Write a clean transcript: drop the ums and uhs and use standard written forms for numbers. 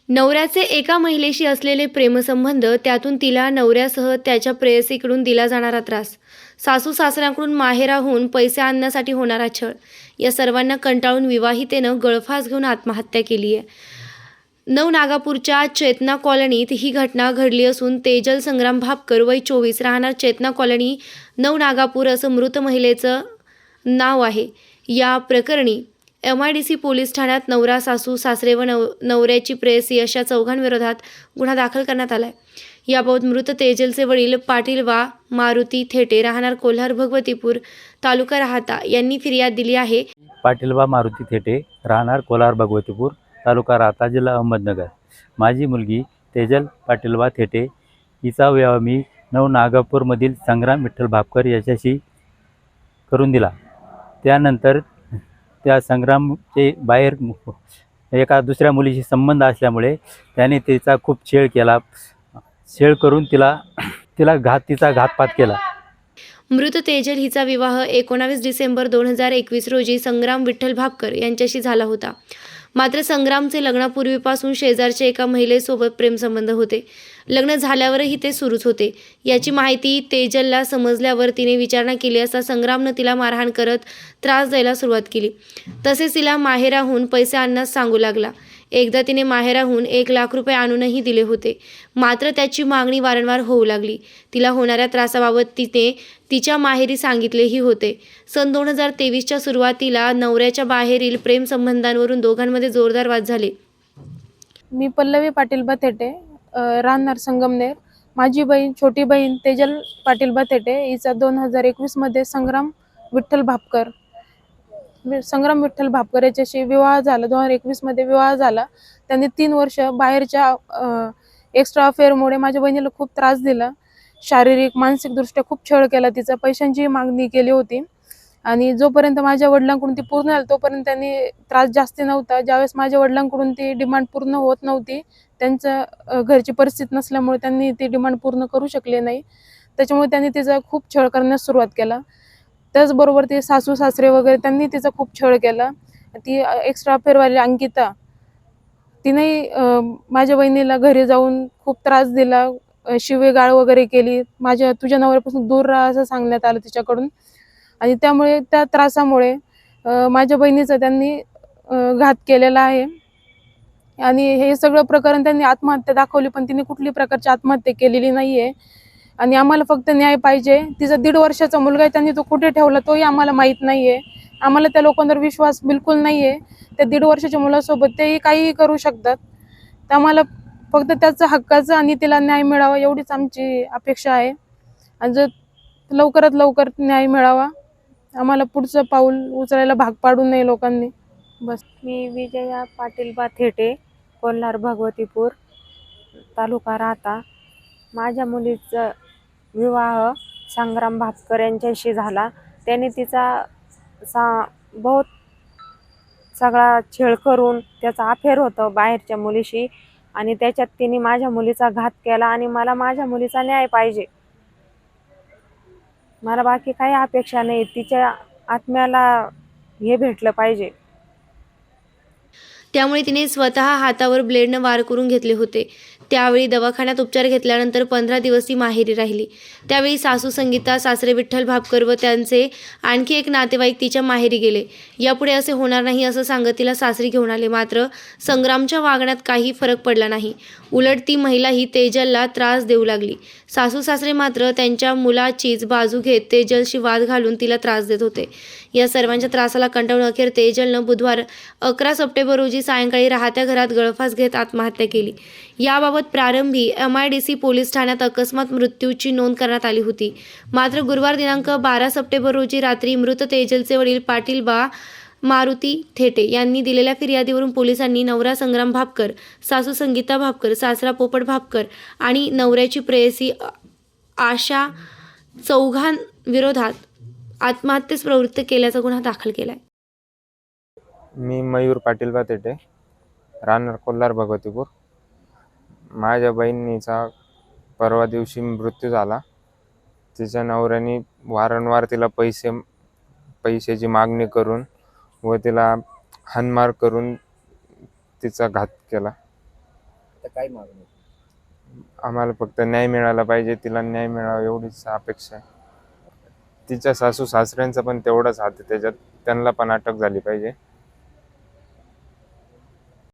नवऱ्याचे एका महिलेशी असलेले प्रेमसंबंध, त्यातून तिला नवऱ्यासह त्याच्या प्रेयसीकडून दिला जाणारा त्रास, सासू-सासऱ्यांकडून माहेराहून पैसे आणण्यासाठी होणारा छळ, या सर्वांना कंटाळून विवाहितेनं गळफास घेऊन आत्महत्या केली आहे. नवनागापूरच्या चेतना कॉलनीत ही घटना घडली असून तेजल संग्राम भापकर वय 24 राहणार चेतना कॉलनी नवनागापूर असं मृत महिलेचं नाव आहे. या प्रकरणी MIDC पोलीस ठाण्यात नवरा, सासू, सासरे व नवऱ्याची प्रेयसी अशा चौघांविरोधात गुन्हा दाखल करण्यात आला आहे. याबाबत मृत तेजलचे वडील पाटील वा मारुती थेटे राहणार कोल्हार भगवतीपूर तालुका राहाता यांनी फिर्याद दिली आहे. पाटील वा मारुती थेटे राहणार कोलार भगवतीपूर तालुका राहता जिल्हा अहमदनगर. माझी मुलगी तेजल पाटील वा थेटे हिचा विवाह मी नवनागापूरमधील संग्राम विठ्ठल भापकर याच्याशी करून दिला. त्यानंतर त्या संग्रामचे बाहेर एका दुसऱ्या मुलीशी संबंध असल्यामुळे त्याने तिचा खूप छळ केला. छळ करून तिचा घातपात केला. मृत तेजल हिचा विवाह 19 डिसेंबर 2021 रोजी संग्राम विठ्ठल भापकर यांच्याशी झाला होता. मात्र संग्रामचे लग्नापूर्वीपासून शेजारच्या एका महिलेसोबत प्रेमसंबंध होते. लग्न झाल्यावरही ते सुरूच होते. याची माहिती तेजलला समजल्यावर तिने विचारणा केली असता संग्रामनं तिला मारहाण करत त्रास द्यायला सुरुवात केली. तसेच तिला माहेराहून पैसे आणण्यास सांगू लागला. एकदा तिने माहेराहून 1 लाख रुपये आणूनही दिले होते. मात्र त्याची मागणी वारंवार होऊ लागली. तिला होणाऱ्या त्रासाबाबत तिने तिच्या माहेरी सांगितलेही होते. सन 2023च्या सुरुवातीला नवऱ्याच्या बाहेरील प्रेमसंबंधांवरून दोघांमध्ये जोरदार वाद झाले. मी पल्लवी पाटील बथेटे, राहणार संगमनेर. माझी बहीण, छोटी बहीण तेजल पाटील बथेटे हिचा 2021 मध्ये संग्राम विठ्ठल भापकर याच्याशी विवाह झाला. 2021 मध्ये विवाह झाला. त्यांनी 3 वर्ष बाहेरच्या एक्स्ट्रा अफेअरमुळे माझ्या बहिणीला खूप त्रास दिला. शारीरिक, मानसिकदृष्ट्या खूप छळ केला. तिचा पैशांची मागणी केली होती आणि जोपर्यंत माझ्या वडिलांकडून ती पूर्ण झाली तोपर्यंत त्यांनी त्रास जास्ती नव्हता. ज्यावेळेस माझ्या वडिलांकडून ती डिमांड पूर्ण होत नव्हती, त्यांच्या घरची परिस्थिती नसल्यामुळे त्यांनी ती डिमांड पूर्ण करू शकले नाही. त्याच्यामुळे त्यांनी तिचा खूप छळ करण्यास सुरुवात केला. त्याचबरोबर ते सासू सासरे वगैरे त्यांनी तिचा खूप छळ केला. ती एक्स्ट्रा अफेअरवाली अंकिता, तिने माझ्या बहिणीला घरी जाऊन खूप त्रास दिला, शिवेगाळ वगैरे केली. तुझ्या नवऱ्यापासून दूर राहा असं सांगण्यात आलं तिच्याकडून. आणि त्यामुळे त्या त्रासामुळे माझ्या बहिणीचा त्यांनी घात केलेला आहे. आणि हे सगळं प्रकरण त्यांनी आत्महत्या दाखवली, पण तिने कुठली प्रकारची आत्महत्या केलेली नाही आहे. आणि आम्हाला फक्त न्याय पाहिजे. तिचा 1.5 वर्षाचा मुलगा आहे, त्यांनी तो कुठे ठेवला तोही आम्हाला माहीत नाही आहे. आम्हाला त्या लोकांवर विश्वास बिलकुल नाही आहे. त्या 1.5 वर्षाच्या मुलासोबत तेही काहीही करू शकतात. तर आम्हाला फक्त त्याचा हक्काचा आणि तिला न्याय मिळावा एवढीच आमची अपेक्षा आहे. आणि जर लवकरात लवकर न्याय मिळावा, आम्हाला पुढचं पाऊल उचलायला भाग पाडू नये लोकांनी. बस. मी विजया पाटील थेटे, कोल्हार भगवतीपूर तालुका राहता. माझ्या मुलीचा विवाह संग्राम भापकर यांच्याशी झाला. त्याने तिचा बहुत सगळा छळ करून, त्याचा अफेअर होतं बाहेरच्या मुलीशी, आणि त्याच्यात तिने माझ्या मुलीचा घात केला. आणि मला माझ्या मुलीचा न्याय पाहिजे. मला बाकी काही अपेक्षा नाही. तिच्या आत्म्याला हे भेटलं पाहिजे. त्यामुळे तिने स्वतः हातावर ब्लेडनं वार करून घेतले होते. त्यावेळी दवाखान्यात उपचार घेतल्यानंतर 15 दिवस ती माहेरी राहिली. त्यावेळी सासू संगीता, सासरे विठ्ठल भापकर व त्यांचे आणखी एक नातेवाईक तिच्या माहेरी गेले. यापुढे असे होणार नाही असं सांगत तिला सासरी घेऊन आले. मात्र संग्रामच्या वागण्यात काही फरक पडला नाही. उलट ती महिलाही तेजलला त्रास देऊ लागली. सासू सासरे मात्र त्यांच्या मुलाचीच बाजू घेत तेजलशी वाद घालून तिला त्रास देत होते. या सर्वांच्या त्रासाला कंटाळून अखेर तेजलनं बुधवार 11 सप्टेंबर रोजी सायंकाळी राहत्या घरात गळफास घेत आत्महत्या केली. याबाबत प्रारंभी MIDC पोलीस ठाण्यात अकस्मात मृत्यूची नोंद करण्यात आली होती. मात्र गुरुवार दिनांक 12 सप्टेंबर रोजी रात्री मृत तेजलचे वडील पाटील बा मारुती थेटे यांनी दिलेल्या फिर्यादीवरून पोलिसांनी नवरा संग्राम भापकर, सासू संगीता भापकर, सासरा पोपट भापकर आणि नवऱ्याची प्रेयसी आशा चौघांविरोधात आत्महत्येस प्रवृत्त केल्याचा गुन्हा दाखल केलाय. मी मयूर पाटील बथेटे, राहणार कोल्हार भगवतीपूर. माझ्या बहिणीचा परवा दिवशी मृत्यू झाला. तिच्या नवऱ्याने वारंवार तिला पैशाची मागणी करून व तिला हाणमार करून तिचा घात केला. आता काय मागणी आहे? आम्हाला फक्त न्याय मिळाला पाहिजे, तिला न्याय मिळावा एवढीच अपेक्षा आहे. तिच्या सासू सासऱ्यांचा पण तेवढाच हात आहे त्याच्यात, त्यांना पण अटक झाली पाहिजे.